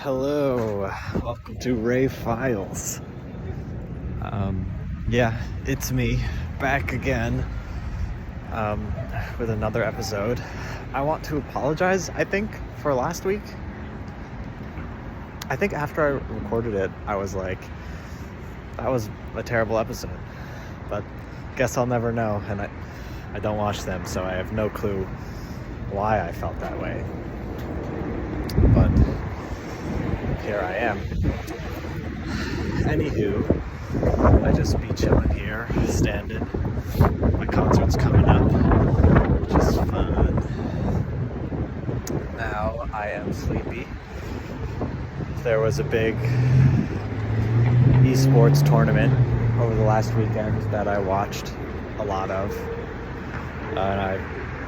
Hello, welcome to Ray Files. Yeah, it's me, back again with another episode. I want to apologize, I think, for last week. I think after I recorded it, I was like, that was a terrible episode. But guess I'll never know, and I don't watch them, so I have no clue why I felt that way. But here I am. Anywho, I just be chilling here, standing. My concert's coming up, which is fun. Now I am sleepy. There was a big esports tournament over the last weekend that I watched a lot of.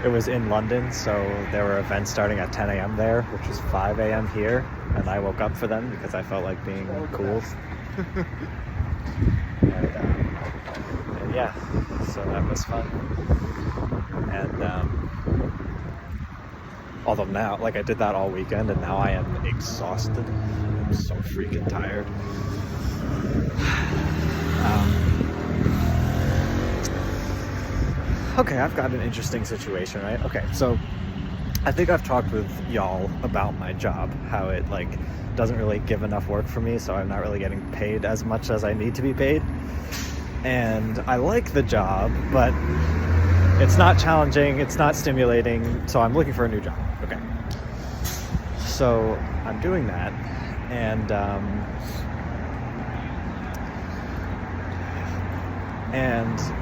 It was in London, so there were events starting at 10 a.m. there, which was 5 a.m. here, and I woke up for them because I felt like being cool. and yeah, so that was fun. And although now, like, I did that all weekend, and now I am exhausted. I'm so freaking tired. Okay, I've got an interesting situation, right? Okay, so I think I've talked with y'all about my job, how it doesn't really give enough work for me, so I'm not really getting paid as much as I need to be paid. And I like the job, but it's not challenging, it's not stimulating, so I'm looking for a new job. Okay. So I'm doing that, and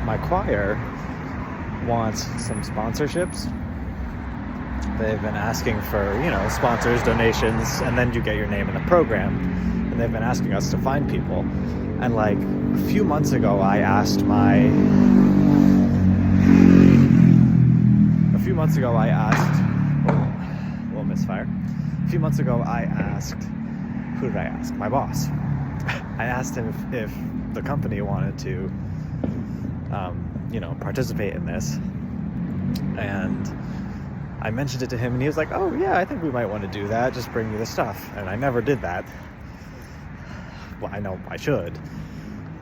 my choir wants some sponsorships. They've been asking for, sponsors, donations, and then you get your name in the program. And they've been asking us to find people. And a few months ago, I asked little misfire. A few months ago, I asked, who did I ask? My boss. I asked him if the company wanted to participate in this, and I mentioned it to him, and he was like, oh yeah, I think we might want to do that, just bring me the stuff. And I never did that. Well, I know I should,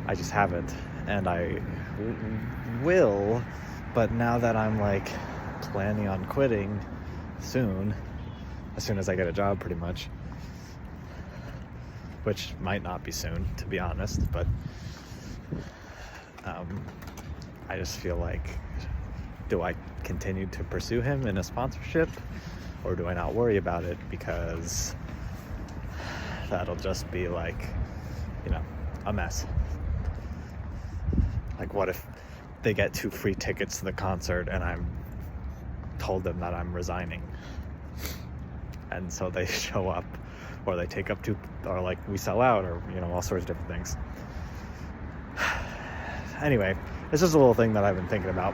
I just haven't, and I will, but now that I'm planning on quitting soon, as soon as I get a job, pretty much, which might not be soon, to be honest, but I just feel do I continue to pursue him in a sponsorship, or do I not worry about it, because that'll just be a mess. What if they get 2 free tickets to the concert and I'm told them that I'm resigning, and so they show up, or they take up 2, or we sell out, or all sorts of different things. Anyway, it's just a little thing that I've been thinking about,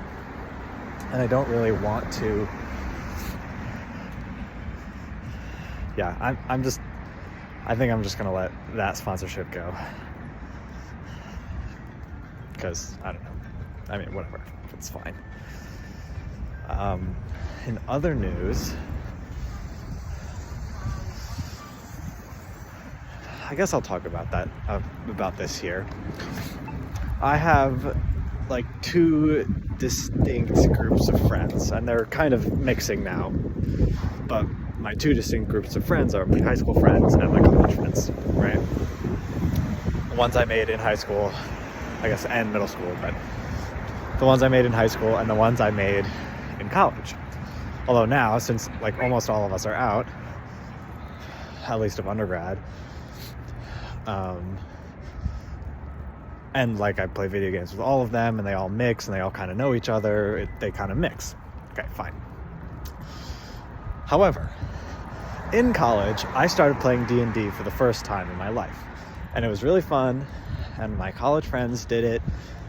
and I don't really want to. Yeah, I think I'm just gonna let that sponsorship go, because I don't know. I mean, whatever, it's fine. In other news, I guess I'll talk about that, about this here. I have 2 distinct groups of friends, and they're kind of mixing now, but my 2 distinct groups of friends are my high school friends and my college friends, right? The ones I made in high school, I guess, and middle school, but the ones I made in high school and the ones I made in college. Although now, since almost all of us are out, at least of undergrad, and I play video games with all of them, and they all mix, and they all kind of know each other. They kind of mix. Okay, fine. However, in college, I started playing D&D for the first time in my life, and it was really fun, and my college friends did it,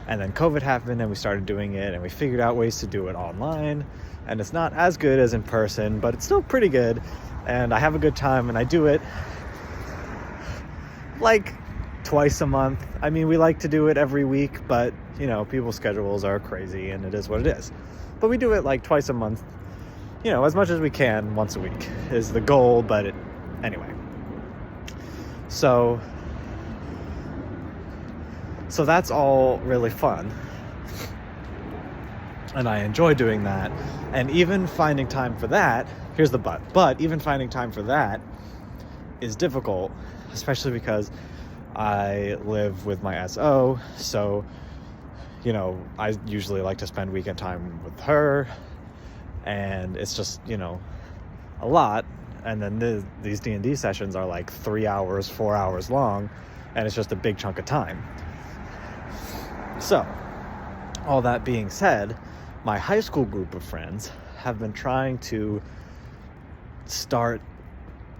and then COVID happened, and we started doing it, and we figured out ways to do it online, and it's not as good as in person, but it's still pretty good, and I have a good time, and I do it twice a month. I mean, we like to do it every week, but people's schedules are crazy, and it is what it is. But we do it twice a month, as much as we can. Once a week is the goal, but anyway. So that's all really fun. And I enjoy doing that. And even finding time for that, here's the but even finding time for that is difficult, especially because I live with my SO. So, you know, I usually like to spend weekend time with her. And it's just, you know, a lot. And then these D&D sessions are like 3 hours, 4 hours long. And it's just a big chunk of time. So, all that being said, my high school group of friends have been trying to start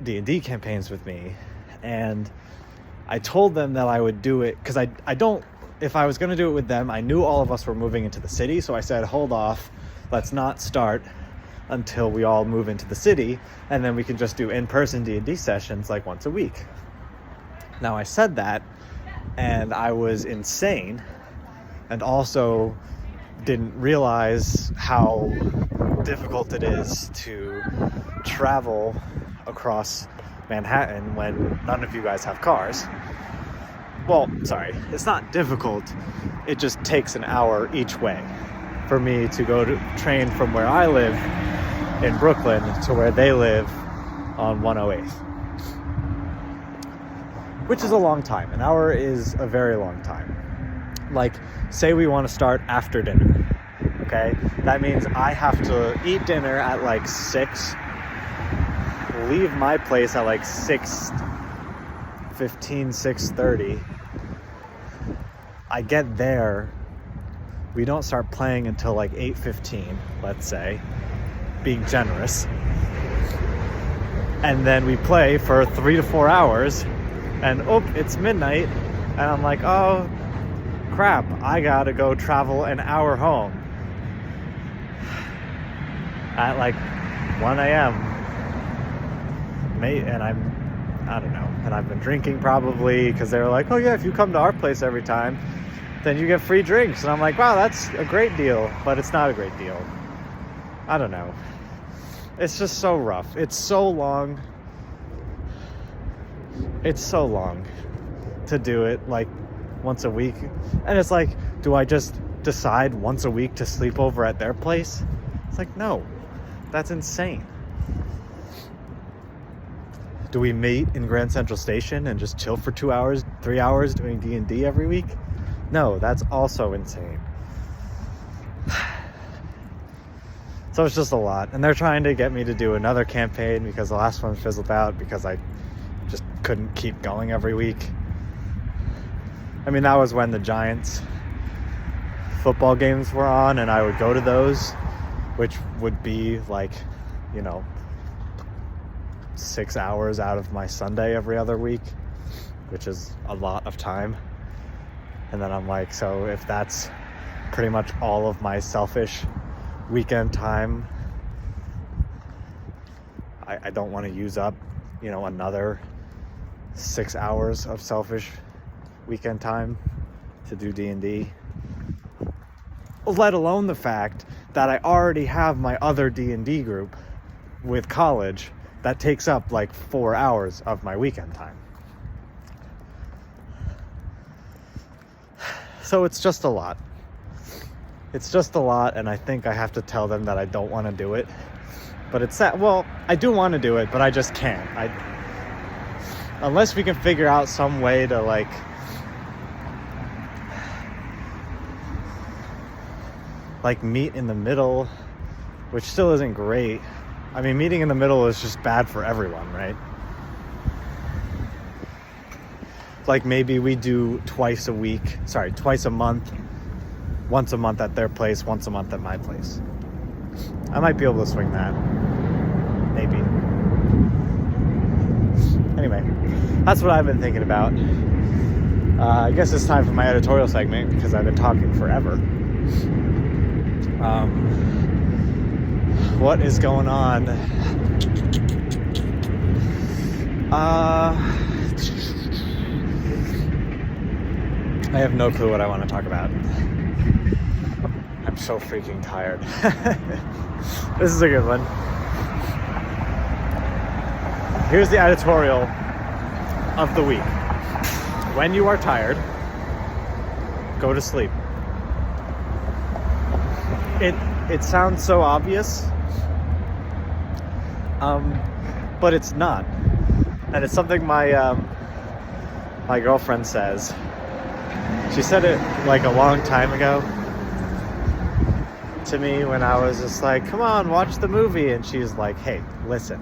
D&D campaigns with me, and I told them that I would do it because I don't, if I was going to do it with them, I knew all of us were moving into the city, so I said, hold off, let's not start until we all move into the city, and then we can just do in-person D&D sessions like once a week. Now, I said that, and I was insane, and also didn't realize how difficult it is to travel across Manhattan when none of you guys have cars. Well, sorry, it's not difficult. It just takes an hour each way for me to go to train from where I live in Brooklyn to where they live on 108th. Which is a long time. An hour is a very long time. Like, say we want to start after dinner, okay? That means I have to eat dinner at like 6, leave my place at like 6:15, 6:30. I get there, we don't start playing until like 8:15, let's say, being generous. And then we play for 3 to 4 hours, and it's midnight, and I'm like, oh, crap, I gotta go travel an hour home at like 1 a.m. And I don't know, and I've been drinking probably, because they were like, oh yeah, if you come to our place every time, then you get free drinks. And I'm like, wow, that's a great deal, but it's not a great deal. I don't know. It's just so rough. It's so long. It's so long to do it like once a week. And it's like, do I just decide once a week to sleep over at their place? It's like, no, that's insane. Do we meet in Grand Central Station and just chill for 2 hours, 3 hours doing D&D every week? No, that's also insane. So it's just a lot. And they're trying to get me to do another campaign because the last one fizzled out because I just couldn't keep going every week. I mean, that was when the Giants football games were on, and I would go to those, which would be like, 6 hours out of my Sunday every other week, which is a lot of time. And then I'm like, so if that's pretty much all of my selfish weekend time, I don't want to use up, another 6 hours of selfish weekend time to do D&D, let alone the fact that I already have my other D&D group with college that takes up like 4 hours of my weekend time. So it's just a lot. It's just a lot, and I think I have to tell them that I don't want to do it. But it's sad. Well, I do want to do it, but I just can't. Unless we can figure out some way to like meet in the middle, which still isn't great. I mean, meeting in the middle is just bad for everyone, right? Like maybe we do twice a month, once a month at their place, once a month at my place. I might be able to swing that. Maybe. Anyway, that's what I've been thinking about. I guess it's time for my editorial segment because I've been talking forever. What is going on? I have no clue what I want to talk about. I'm so freaking tired. This is a good one. Here's the editorial. of the week. When you are tired, go to sleep. It sounds so obvious, but it's not. And it's something my girlfriend says. She said it like a long time ago to me when I was just like, come on, watch the movie. And she's like, hey, listen,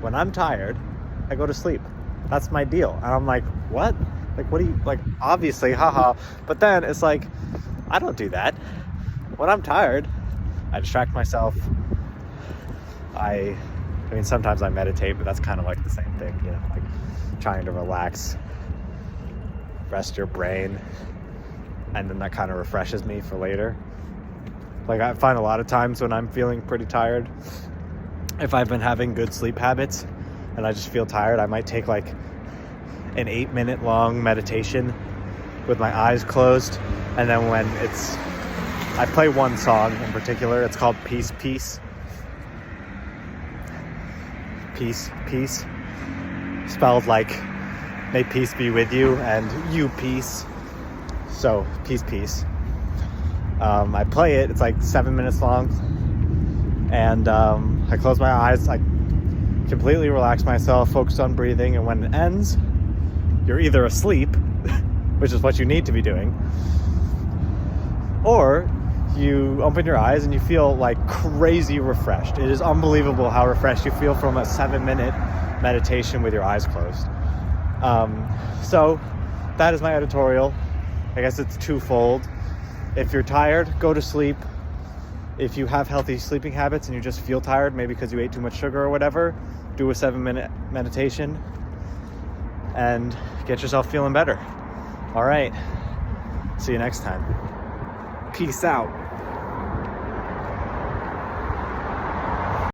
when I'm tired, I go to sleep. That's my deal. And I'm like, what? Like, what do you, like, obviously, haha. But then it's like, I don't do that. When I'm tired, I distract myself. I mean, sometimes I meditate, but that's kind of like the same thing, you know, like trying to relax, rest your brain, and then that kind of refreshes me for later. Like, I find a lot of times when I'm feeling pretty tired, if I've been having good sleep habits and I just feel tired, I might take like an 8-minute long meditation with my eyes closed. And then when I play one song in particular, it's called Peace, Peace. Peace, peace. Spelled like, may peace be with you, and you peace. So, peace, peace. I play it, it's like 7 minutes long. And I close my eyes, I completely relax myself, focus on breathing, and when it ends, you're either asleep, which is what you need to be doing, or you open your eyes and you feel like crazy refreshed. It is unbelievable how refreshed you feel from a 7-minute meditation with your eyes closed. So that is my editorial. I guess it's twofold. If you're tired, go to sleep. If you have healthy sleeping habits and you just feel tired, maybe because you ate too much sugar or whatever, do a 7-minute meditation and get yourself feeling better. All right. See you next time. Peace out.